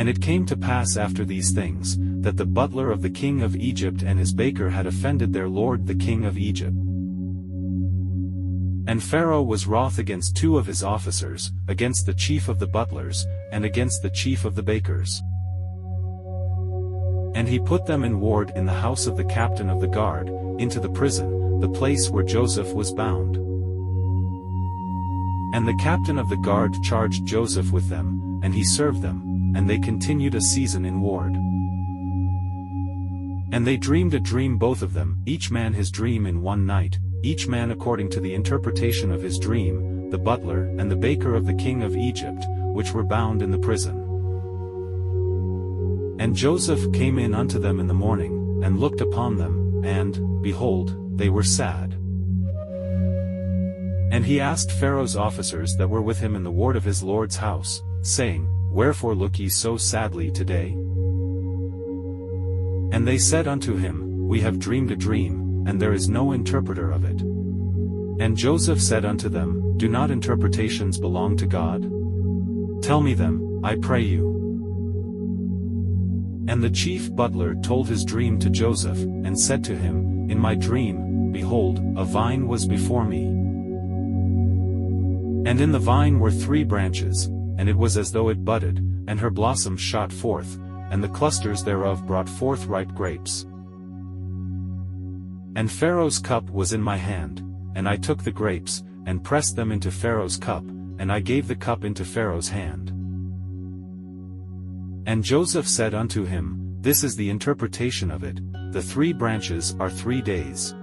And it came to pass after these things, that the butler of the king of Egypt and his baker had offended their lord the king of Egypt. And Pharaoh was wroth against 2 of his officers, against the chief of the butlers, and against the chief of the bakers. And he put them in ward in the house of the captain of the guard, into the prison, the place where Joseph was bound. And the captain of the guard charged Joseph with them, and he served them, and they continued a season in ward. And they dreamed a dream both of them, each man his dream in one night, each man according to the interpretation of his dream, the butler and the baker of the king of Egypt, which were bound in the prison. And Joseph came in unto them in the morning, and looked upon them, and, behold, they were sad. And he asked Pharaoh's officers that were with him in the ward of his lord's house, saying, Wherefore look ye so sadly today? And they said unto him, We have dreamed a dream, and there is no interpreter of it. And Joseph said unto them, Do not interpretations belong to God? Tell me them, I pray you. And the chief butler told his dream to Joseph, and said to him, In my dream, behold, a vine was before me. And in the vine were 3 branches, and it was as though it budded, and her blossoms shot forth, and the clusters thereof brought forth ripe grapes. And Pharaoh's cup was in my hand, and I took the grapes, and pressed them into Pharaoh's cup, and I gave the cup into Pharaoh's hand. And Joseph said unto him, This is the interpretation of it, the 3 branches are 3 days.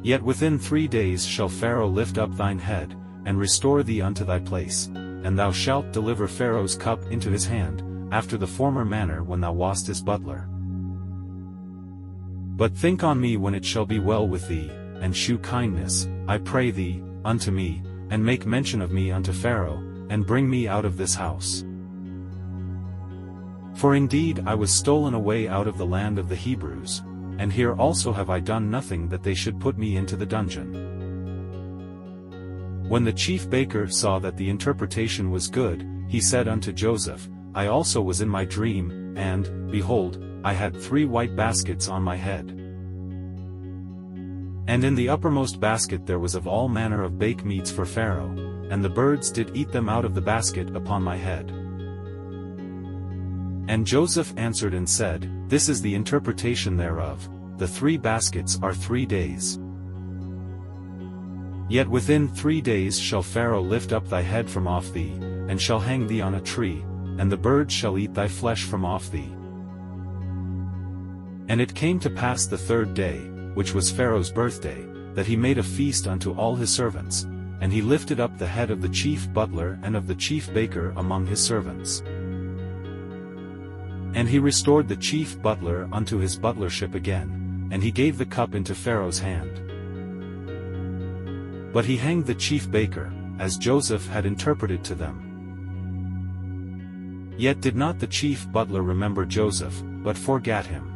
Yet within 3 days shall Pharaoh lift up thine head, and restore thee unto thy place, and thou shalt deliver Pharaoh's cup into his hand, after the former manner when thou wast his butler. But think on me when it shall be well with thee, and shew kindness, I pray thee, unto me, and make mention of me unto Pharaoh, and bring me out of this house. For indeed I was stolen away out of the land of the Hebrews, and here also have I done nothing that they should put me into the dungeon. When the chief baker saw that the interpretation was good, he said unto Joseph, I also was in my dream, and, behold, I had 3 white baskets on my head. And in the uppermost basket there was of all manner of bake meats for Pharaoh, and the birds did eat them out of the basket upon my head. And Joseph answered and said, This is the interpretation thereof, the 3 baskets are 3 days. Yet within 3 days shall Pharaoh lift up thy head from off thee, and shall hang thee on a tree, and the birds shall eat thy flesh from off thee. And it came to pass the 3rd day, which was Pharaoh's birthday, that he made a feast unto all his servants, and he lifted up the head of the chief butler and of the chief baker among his servants. And he restored the chief butler unto his butlership again, and he gave the cup into Pharaoh's hand. But he hanged the chief baker, as Joseph had interpreted to them. Yet did not the chief butler remember Joseph, but forgat him.